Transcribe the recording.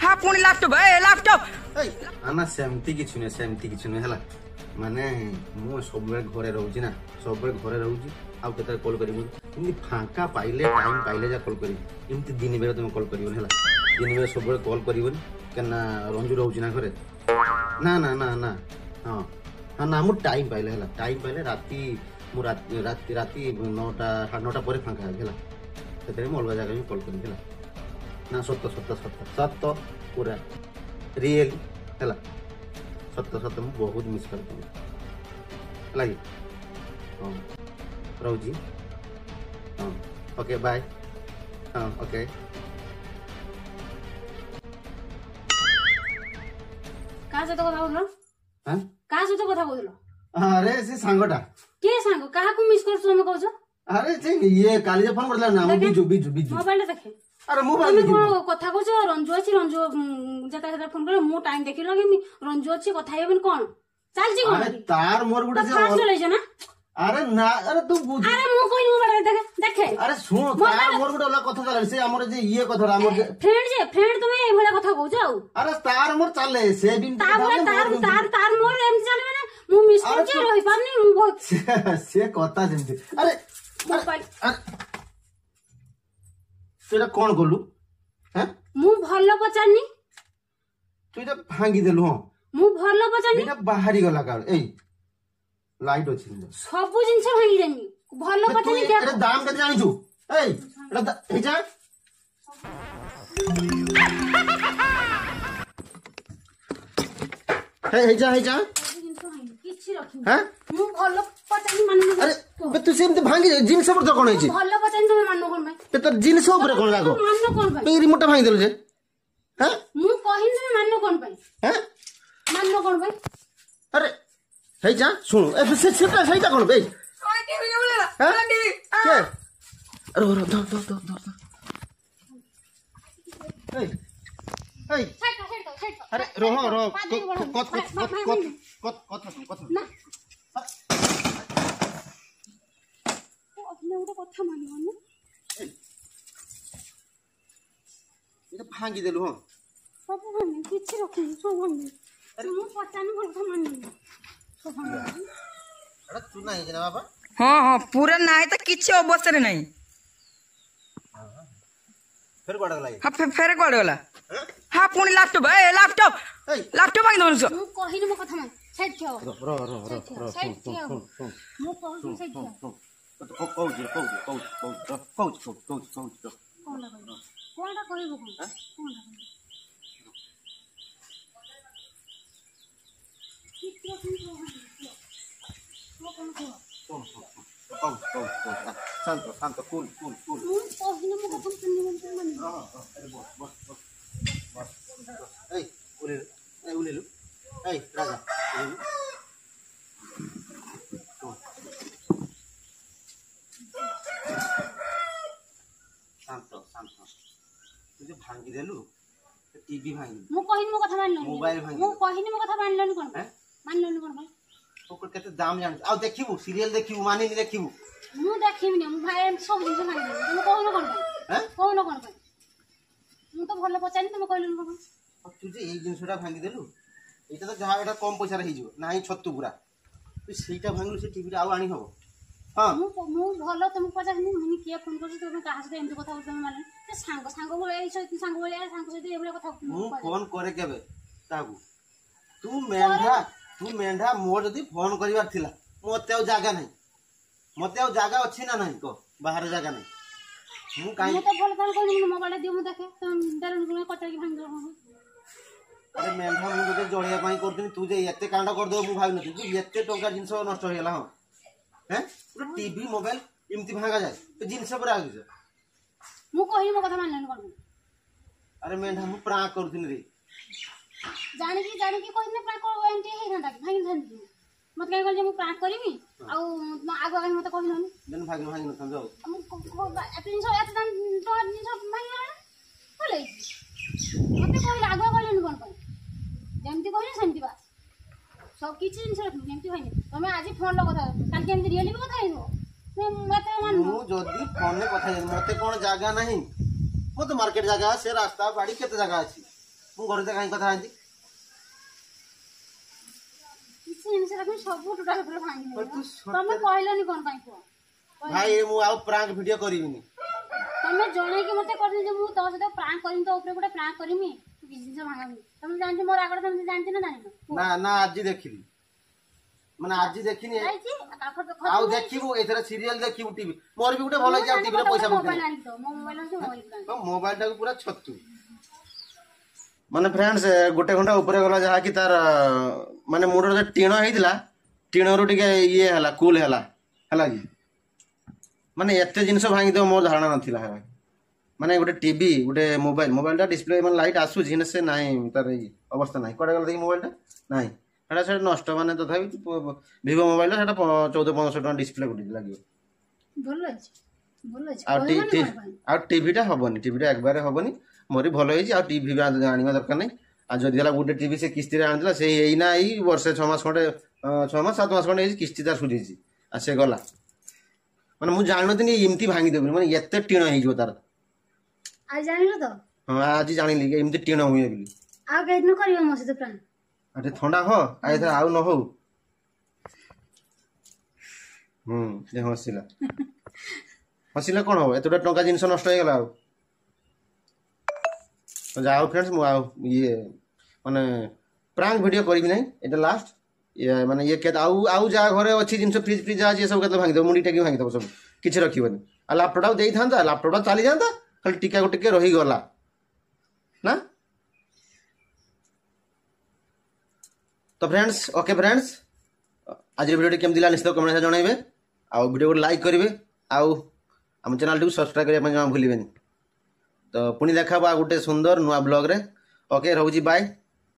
हाँ पुणी लैपटॉप ए लैपटॉप आना सेमती किछु नै हला माने मु सब बेले घरे रहउची ना सब बेले घरे रहउची आ केते कॉल करिवो इनि फांका पाइले टाइम पाइले जा कॉल करी इमती दिन बेले तुम कॉल करिवो हला दिन बेले सब बेले कॉल करिवो केना रंजू रहउची ना घरे ना ना ना ना हां हां ना मु टाइम पाइले हला टाइम पाइले राती मु राती 9टा 9टा परे फांका हला केते मु अलगा जगह में कॉल करी हला ना सत्य पूरा रियल हला सत्य मु बहुत मिस करते लगी हाँ रहुजी हाँ ओके बाय हाँ ओके का सହିତ କଥା बोललो हाँ का सହିତ କଥା बोललो अरे से सांगटा के सांग काहा को मिस करछ तुम कहछ अरे जे ये काली जे फोन करला ना बिजू मोबाइल देखे अरे मोबाइल देखि কথা कहछ रंजू अछि रंजू जता जता फोन करे मु टाइम देखिलो कि रंजू अछि କଥା हेबन कोन चल जी अरे तार मोर गुडे से फास्ट चले ना अरे ना अरे तू बुझ अरे मु कोइन मोबाइल देखे अरे सुन तार मोर गुडे वाला कथा चले से हमर जे ये कथा हमर फ्रेंड तुमे ए भला कथा कहछ अरे तार मोर चले से दिन तार मोर एम चले माने मु मिस करछ रहि पानी मु बहुत से कथा जेंती अरे मोबाइल तेरा कौन गोलू हैं मु भलो पचानी तू इटा भांगी देलु हो मु भलो पचानी इटा बाहरी गला काल ए लाइट अछि सब जिंस भांगी देनी भलो पचानी क्या अरे दाम कते जानि छु ए एटा ए जा हे जा किछि रखी हैं मु भलो पचानी मान अरे बे तू सेमते भांगी जिंस पर तो कोन है छी भलो पचानी तुम मान कोन भाई ते तो जिंस ऊपर कोन लागो मान कोन भाई पे रिमोट भांगी देलु जे हैं मु कहिन तुम मान कोन भाई हैं मान कोन भाई अरे हे जा सुन ए से सेटा कोन बे ओए टीवी के बोलेला टीवी के अरे दो ए साइड अरे रोहो रो कत ना अपने उडे कथा मानियो ना ये भांगी देलु हो सब भांगी किछि रखी सब भांगी अरे मु पचानी कथा मानियो सब भांगी अरे तू नहीं जना बाबा हाँ हाँ पूरा नहीं तो किसी अवसर नहीं फिर बड़ा लागे हाँ फेरे कौन वाला हाँ पुणी लैपटॉप ए लैपटॉप भांगी दो मु कहिन मो कथा मान साइड थियो रो साइड थियो मु कहू साइड थियो कोनटा कहबो कोनटा शांत कूल मु कहिन मो कथा मान ए उलेलु ए राजा शांत तुझे भांगी देलु टीवी भांगी मु कहिन मो कथा मान मोबाइल भांगी मु कहिन मो कथा मान कोन मान कोन भाई ओकर केते दाम जान आ देखिबु सीरियल देखिबु माने नि देखिबु मु देखिबिनी मु भाई सब जिंस भांगी दे तुम कहनो कोन भाई हैं कहनो कोन भाई मु तो भलो पचानी तुम कहलु कोन तुझे ए जिंसटा भांगी देलु एटा तो जहा एटा कम पैसा रे हिजो नाही छत्तु पूरा तू सेटा भांगलु से टीवी रे आ आनी हबो हां मु भलो तुम पचानी मुनि के फोन कर तुम कहा से एमती कथा तुम माने से सांग बोले ए सांग बोले सांग से एबले कथा मु फोन करे केबे ताबू तू मेंढा मोर जदी फोन करिवार थिला मते आ जागा नहीं मते आ जागा अछि ना नहीं को बाहर जागा नहीं मु काई मु तो भल भल कोनी मोबाइल दियो मु देखे तुम दरन गुणे कटा की भांग दो अरे मेंढा मु जदी जळिया पाई करथिन तू जे एते कांड कर दो मु भाइ नथि तू एते टंका जिंस नष्ट होयला हां हैं पूरा टीवी मोबाइल इमती भांगा जाय तो जिंस पर आ गयो मु कहिन मो कथा मानलन कोन अरे मेंढा मु प्रा करथिन रे जाने की कहिन प्रा को एंटी हे घंटा भांगी धंदी मत कहि गल जे मु प्रा करबी आ आगो आगे मत कहिन देन भागी न जाओ मु एपिन सब एत दान तो नि सब भांगी बोले मते कहिला आगो गलन कोन कोन जेमती कहिन सेमती बा सब किछि जिंस रखु जेमती भाई तमे आज फोन लो कथा काल केमती रियली कथा हेबो ମତେ ମାନୁ ମୁଁ ଯଦି ଫୋନରେ କଥା ହେବି ମତେ କଣ ଜାଗା ନାହିଁ ମତେ ମାର୍କେଟ ଜାଗା ସେ ରାସ୍ତା ବାଡି କେତେ ଜାଗା ଅଛି ମୁଁ ଘରେ ତ କାହିଁ କଥା ହେନ୍ତି କିଛି ଜିନିଷ ରଖି ସବୁ ଟୋଟାଲ ଉପରେ ଭାଙ୍ଗି ତୁ ନେବି ସତରେ- ତମେ କହିଲନି କଣ ପାଇଁ କୁହ ଭାଇ ମୁଁ ଆଉ ପ୍ରାଙ୍କ ଭିଡିଓ କରିବିନି ତମେ ଜଣେଇକି ମତେ କହିଲି ଯେ ମୁଁ ତୋ ସହିତ ପ୍ରାଙ୍କ କରିମି ତୋ ଉପରେ ଗୋଟେ ପ୍ରାଙ୍କ କରିମି ତୁ କିଛି ଜିନିଷ ଭାଙ୍ଗିନି ତମେ ଜାଣିଛ ମୋର ଆଗରେ ତମେ ଜାଣିଛ ନା ଜାଣିନ ନା ନା ଆଜି ଦେଖିଲି ମାନେ ଆଜି ଦେଖିନି ଯାଇଛି ଆଉ ଦେଖିବୁ ଏଥର ସିରିଏଲ ଦେଖିବୁ ଟିଭି ମୋର ବି ଗୋଟେ ଭଲ ହେଇଛି ଆଉ ଟିଭିରେ ପଇସା ମୋବାଇଲ ପକେଇନି ଆଣିକି ଦବ ମୋ ମୋବାଇଲ ହଉଛି ମୋବାଇଲ ପ୍ରାଙ୍କ ମୋବାଇଲ ଟାକୁ ପୁରା ଛତୁ ମାନେ ଫ୍ରେଣ୍ଡସ୍ ଗୋଟେ ଘଣ୍ଟା ଉପରେ ଗଲା ଯାହାକି ତାର ମାନେ ମୁଣ୍ଡର ଯୋଉ ଟିଣ ହେଇଥିଲା ଟିଣରୁ ଟିକେ ଇଏ ହେଲା କୁଲ ହେଲା ହେଲା କି ମାନେ ଏତେ ଜିନିଷ ଭାଙ୍ଗିଦେବ ମୋର ଧାରଣା ନଥିଲା ହେଲା ମାନେ ଗୋଟେ ଟିଭି ଗୋଟେ ମୋବାଇଲଟା ଡିସପ୍ଲେ ମାନେ ଲାଇଟ୍ ଆସୁଛି ନା ସେ ନାହିଁ ତାର ଏଇ ଅବସ୍ଥା ନାହିଁ କୁଆଡ଼େ ଗଲା ଦେଖି ମୋବାଇଲଟା ନାହିଁ ସେଟା ନଷ୍ଟ ମାନେ ତଥାପି ଭିଭୋ ମୋବାଇଲଟା ସେଟା 1400-1500 ଟଙ୍କା ଡିସପ୍ଲେ ଗୋଟେ ଲାଗିବ ଭଲ ଅଛି ଭଲ ଅଛି ଆଉ କହିବନି କଣ ପାଇଁ? ଆଉ ଟିଭିଟା ହବନି ଟିଭିଟା একবারে ହବନି ମୋର ଭଲ ହେଇଛି ଆଉ ଟିଭି ବି ଆଣିବା ଦରକାର ନାହିଁ ଆଉ ଯଦି ହେଲା ଗୋଟେ ଟିଭି ସେ କିସ୍ତିରେ ଆଣିଥିଲା ସେ ଏଇନା ଏଇ ବର୍ଷେ 6 ମାସ ଖଣ୍ଡେ 6 ମାସ 7 ମାସ ଖଣ୍ଡେ ହେଇଛି କିସ୍ତି ତାର ସୁଝିଛି ଆଉ ସେ ଗଲା ମାନେ ମୁଁ ଜାଣିନଥିଲି ଏମିତି ଭାଙ୍ଗିଦେବି ମାନେ ଏତେ ଟିଣ ହେଇଯିବ ତାର ଆଜି ଜାଣିଲ ତ ହଁ ଆଜି ଜାଣିଲି କି ଏମିତି ଟିଣ ହୁଏ ବୋଲି ଆଉ କେଦିନ କରିବ ମୋ ସହିତ ପ୍ରାଙ୍କ ଆଉ ଟିକେ ଥଣ୍ଡା ହ ଆଉ ଏଥର ଆଉ ନ ହଉ ଯେ ହସିଲା ହସିଲେ କଣ ହବ ଏତେଟା ଟଙ୍କା ଜିନିଷ ନଷ୍ଟ ହେଇଗଲା ଆଉ ଯାହା ହଉ ଫ୍ରେଣ୍ଡସ୍ ମୁଁ ଆଉ ଇଏ ମାନେ ପ୍ରାଙ୍କ ଭିଡ଼ିଓ କରିବି ନାହିଁ ଏଇଟା ଲାଷ୍ଟ ମାନେ ଇଏ କେତେ ଆଉ ଯାହା ଘରେ ଅଛି ଜିନିଷ ଫ୍ରିଜ୍ ଯାହା ଅଛି ସବୁ କେତେ ଭାଙ୍ଗିଦେବ ମୁଣ୍ଡି ଟେକି ଭାଙ୍ଗିଦେବ ସବୁ କିଛି ରଖିବନି ଆଉ ଲାପଟପଟାକୁ ଦେଇଥାନ୍ତା ଲାପଟପଟା ଚାଲିଯାଆନ୍ତା ଖାଲି ଟିକାକୁ ଟିକେ ରହିଗଲା ନା ତ ଫ୍ରେଣ୍ଡସ୍ ଓକେ ଫ୍ରେଣ୍ଡସ୍ ଆଜିର ଭିଡ଼ିଓଟି କେମିତି ଲାଗିଲା ନିଶ୍ଚିତ କମେଣ୍ଟ ଜଣାଇବେ ଆଉ ଭିଡ଼ିଓକୁ ଲାଇକ୍ କରିବେ ଆଉ ଆମ ଚ୍ୟାନେଲଟିକୁ ସବସ୍କ୍ରାଇବ୍ କରିବା ପାଇଁ ଜମା ଭୁଲିବେନି ତ ପୁଣି ଦେଖା ହବ ଆଉ ଗୋଟେ ସୁନ୍ଦର ନୂଆ ବ୍ଲଗରେ ଓକେ ରହୁଛି ବାଏ।